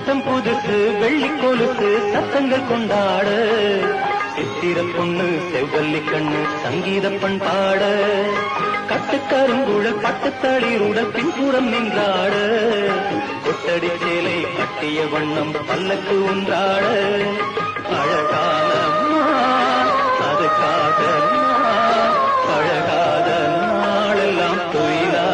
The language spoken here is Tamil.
புத்தம் புதுசு வெள்ளி கொலுசு சத்தங்கள் கொண்டாட சித்திர பொண்ணு செவ்வல்லி கண்ணு சங்கீத பண்பாட கட்டுக்கருங்குழல் பட்டுத்தளிருடல் பின்புறம் நின்றாட கொட்டடி சேலை கட்டிய வண்ணம் பல்லக்கு ஒன்றாட அழகான அதுக்காக அழகாத நாளெல்லாம் தொழிலா